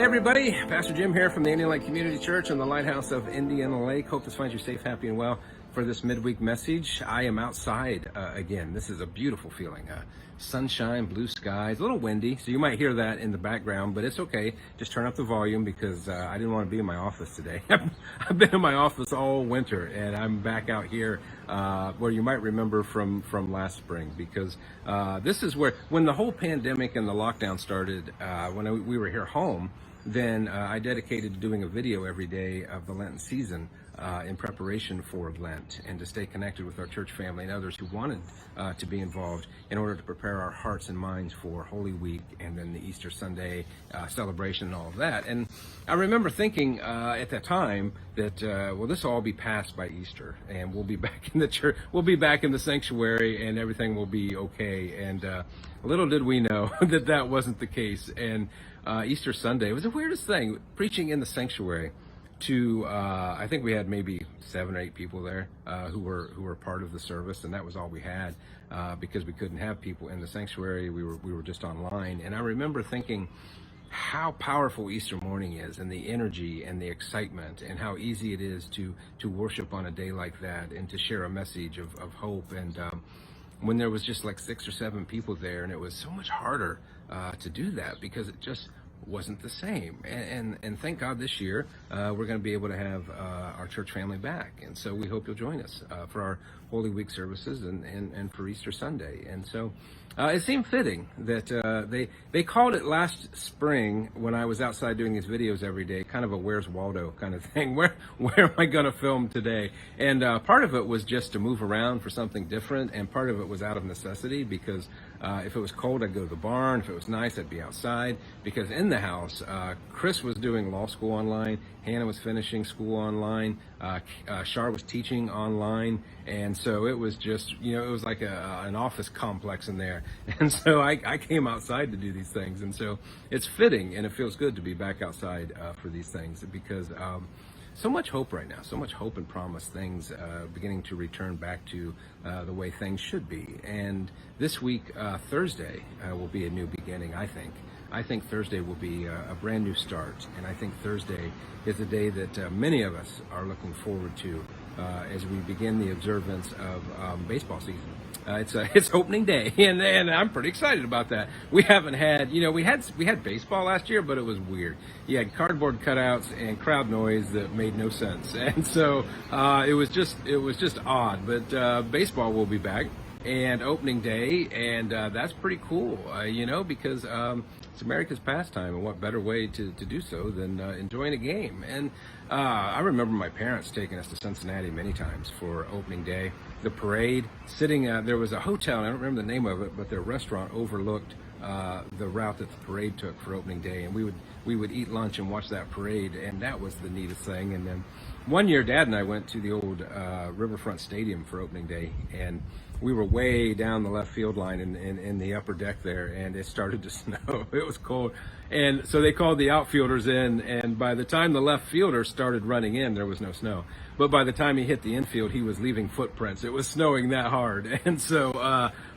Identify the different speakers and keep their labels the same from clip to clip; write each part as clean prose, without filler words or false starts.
Speaker 1: Hey everybody, Pastor Jim here from the Indian Lake Community Church and the Lighthouse of Indian Lake. Hope this finds you safe, happy, and well for this midweek message. I am outside again. This is a beautiful feeling. Sunshine, blue skies, a little windy, so you might hear that in the background, but it's okay. Just turn up the volume because I didn't want to be in my office today. I've been in my office all winter, and I'm back out here where you might remember from last spring, because this is where, when the whole pandemic and the lockdown started, when we were here home, then I dedicated to doing a video every day of the Lenten season in preparation for Lent, and to stay connected with our church family and others who wanted to be involved in order to prepare our hearts and minds for Holy Week and then the Easter Sunday celebration and all of that. And I remember thinking at that time that, well, this will all be past by Easter, and we'll be back in the church, we'll be back in the sanctuary, and everything will be okay. And little did we know that that wasn't the case. And Easter Sunday was the weirdest thing, preaching in the sanctuary to I think we had maybe 7 or 8 people there who were part of the service, and that was all we had because we couldn't have people in the sanctuary. We were just online. And I remember thinking how powerful Easter morning is, and the energy and the excitement, and how easy it is to worship on a day like that and to share a message of hope. And when there was just like 6 or 7 people there, and it was so much harder to do that because it just wasn't the same. And thank God this year we're going to be able to have our church family back, and so we hope you'll join us for our Holy Week services and for Easter Sunday. And so it seemed fitting that they called it last spring, when I was outside doing these videos every day, kind of a Where's Waldo kind of thing. Where am I going to film today? And part of it was just to move around for something different, and part of it was out of necessity, because if it was cold, I'd go to the barn. If it was nice, I'd be outside. Because in the house, Chris was doing law school online, Hannah was finishing school online, Shar was teaching online, and so it was just, it was like an office complex in there. And so I came outside to do these things, and so it's fitting, and it feels good to be back outside for these things, because so much hope right now, so much hope and promise, things beginning to return back to the way things should be. And this week, Thursday, will be a new beginning, I think. I think Thursday will be a brand new start, and I think Thursday is a day that many of us are looking forward to as we begin the observance of baseball season. It's opening day, and I'm pretty excited about that. We haven't had, we had baseball last year, but it was weird. You had cardboard cutouts and crowd noise that made no sense, and so it was just odd. But baseball will be back, and opening day, and that's pretty cool, because it's America's pastime, and what better way to do so than enjoying a game. And I remember my parents taking us to Cincinnati many times for opening day. The parade, sitting, there was a hotel, and I don't remember the name of it, but their restaurant overlooked the route that the parade took for opening day, and we would eat lunch and watch that parade, and that was the neatest thing. And then one year, Dad and I went to the old Riverfront Stadium for opening day, and we were way down the left field line in the upper deck there, and it started to snow. It was cold. And so they called the outfielders in, and by the time the left fielder started running in, there was no snow. But by the time he hit the infield, he was leaving footprints. It was snowing that hard. And so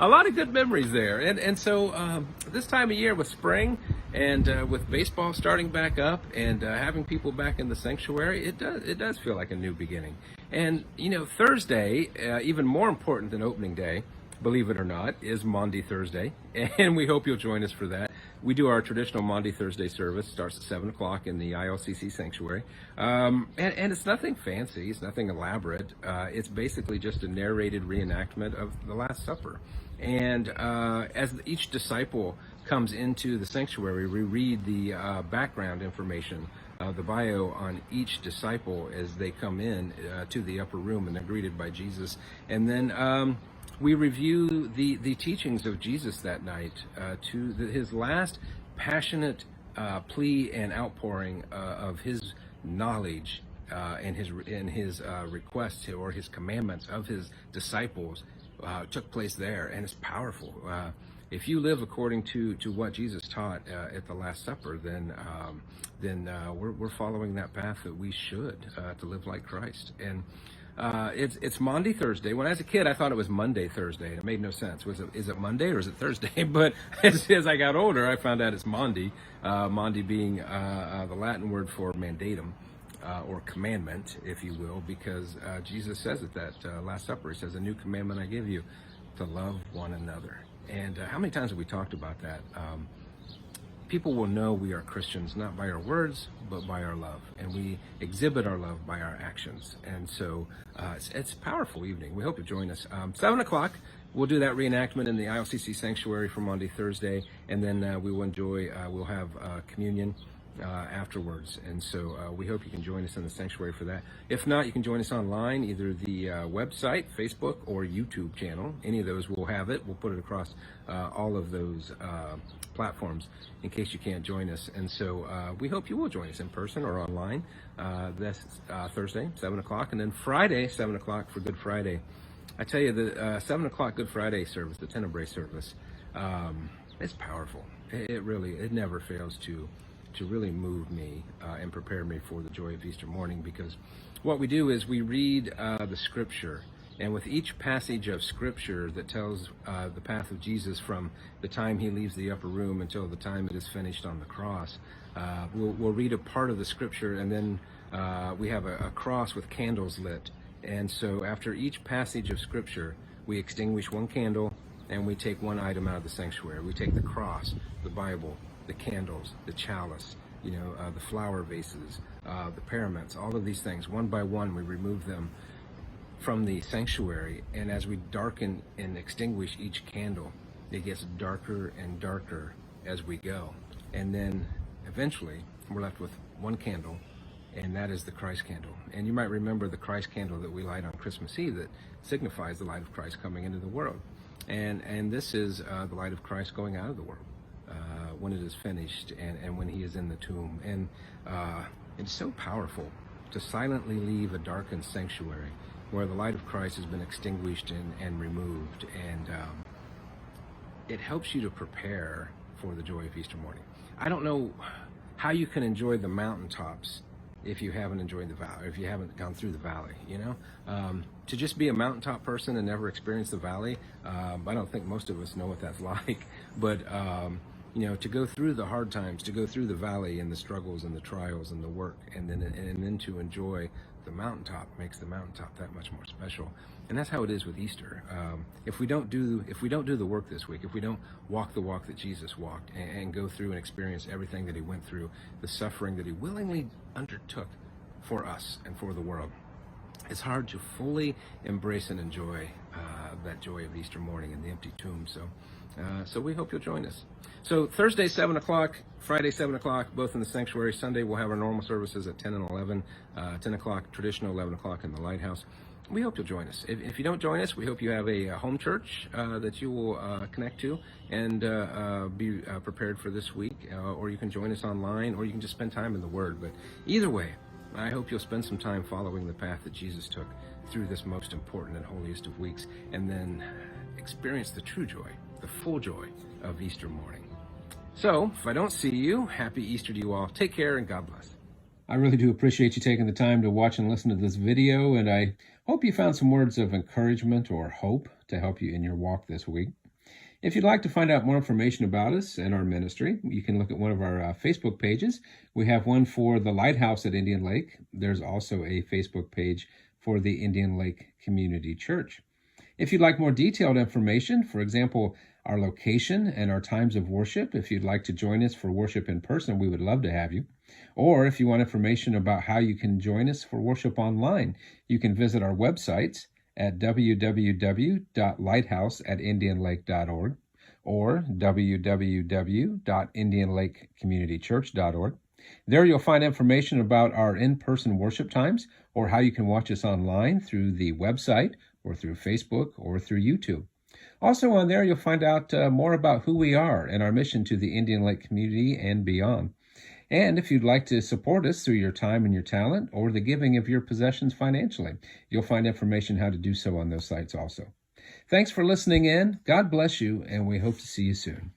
Speaker 1: a lot of good memories there. And so this time of year with spring, and with baseball starting back up, and having people back in the sanctuary, it does feel like a new beginning. And, Thursday, even more important than opening day, believe it or not, is Maundy Thursday, and we hope you'll join us for that. We do our traditional Maundy Thursday service, starts at 7 o'clock in the ILCC sanctuary, and it's nothing fancy, it's nothing elaborate. It's basically just a narrated reenactment of the Last Supper. And as each disciple comes into the sanctuary, we read the background information, the bio on each disciple as they come in to the upper room, and they're greeted by Jesus. And then we review the teachings of Jesus that night, his last passionate plea and outpouring of his knowledge and his requests or his commandments of his disciples took place there, and it's powerful. If you live according to what Jesus taught at the Last Supper, then we're following that path that we should to live like Christ. And It's Maundy Thursday. When I was a kid, I thought it was Monday Thursday. It made no sense. Is it Monday or is it Thursday? But as I got older, I found out it's Maundy. Maundy being the Latin word for mandatum. Or commandment, if you will, because Jesus says at that Last Supper, he says, "A new commandment I give you, to love one another." And how many times have we talked about that? People will know we are Christians not by our words, but by our love. And we exhibit our love by our actions. And so it's a powerful evening. We hope you join us. 7 o'clock, we'll do that reenactment in the ILCC Sanctuary for Maundy Thursday. And then we will enjoy, we'll have communion afterwards. And so we hope you can join us in the sanctuary for that. If not, you can join us online, either the website, Facebook, or YouTube channel. Any of those, we'll have it. We'll put it across all of those platforms in case you can't join us. And so we hope you will join us in person or online this Thursday, 7 o'clock. And then Friday, 7 o'clock for Good Friday. I tell you, the 7 o'clock Good Friday service, the Tenebrae service, it's powerful. It never fails to really move me and prepare me for the joy of Easter morning, because what we do is we read the scripture, and with each passage of scripture that tells the path of Jesus from the time he leaves the upper room until the time it is finished on the cross, we'll read a part of the scripture, and then we have a cross with candles lit. And so after each passage of scripture, we extinguish one candle and we take one item out of the sanctuary. We take the cross, the Bible, the candles, the chalice, the flower vases, the paraments, all of these things. One by one, we remove them from the sanctuary. And as we darken and extinguish each candle, it gets darker and darker as we go. And then eventually, we're left with one candle, and that is the Christ candle. And you might remember the Christ candle that we light on Christmas Eve that signifies the light of Christ coming into the world. And this is the light of Christ going out of the world. When it is finished and when he is in the tomb. And it's so powerful to silently leave a darkened sanctuary where the light of Christ has been extinguished and removed. And it helps you to prepare for the joy of Easter morning. I don't know how you can enjoy the mountaintops if you haven't enjoyed the valley, if you haven't gone through the valley, to just be a mountaintop person and never experience the valley. I don't think most of us know what that's like, but to go through the hard times, to go through the valley and the struggles and the trials and the work, and then to enjoy the mountaintop makes the mountaintop that much more special. And that's how it is with Easter. If we don't do the work this week, if we don't walk the walk that Jesus walked and go through and experience everything that he went through, the suffering that he willingly undertook for us and for the world, it's hard to fully embrace and enjoy that joy of Easter morning in the empty tomb. So we hope you'll join us. So Thursday, 7 o'clock, Friday, 7 o'clock, both in the sanctuary. Sunday, we'll have our normal services at 10 and 11, 10 o'clock traditional, 11 o'clock in the lighthouse. We hope you'll join us. If you don't join us, we hope you have a home church that you will connect to and be prepared for this week, or you can join us online, or you can just spend time in the Word. But either way, I hope you'll spend some time following the path that Jesus took through this most important and holiest of weeks, and then experience the true joy, the full joy of Easter morning. So, if I don't see you, happy Easter to you all. Take care and God bless. I really do appreciate you taking the time to watch and listen to this video, and I hope you found some words of encouragement or hope to help you in your walk this week. If you'd like to find out more information about us and our ministry, you can look at one of our Facebook pages. We have one for the Lighthouse at Indian Lake. There's also a Facebook page for the Indian Lake Community Church. If you'd like more detailed information, for example, our location and our times of worship, if you'd like to join us for worship in person, we would love to have you. Or if you want information about how you can join us for worship online, you can visit our websites at www.lighthouseatindianlake.org or www.indianlakecommunitychurch.org. There you'll find information about our in-person worship times, or how you can watch us online through the website or through Facebook or through YouTube. Also on there, you'll find out more about who we are and our mission to the Indian Lake community and beyond. And if you'd like to support us through your time and your talent, or the giving of your possessions financially, you'll find information how to do so on those sites also. Thanks for listening in. God bless you, and we hope to see you soon.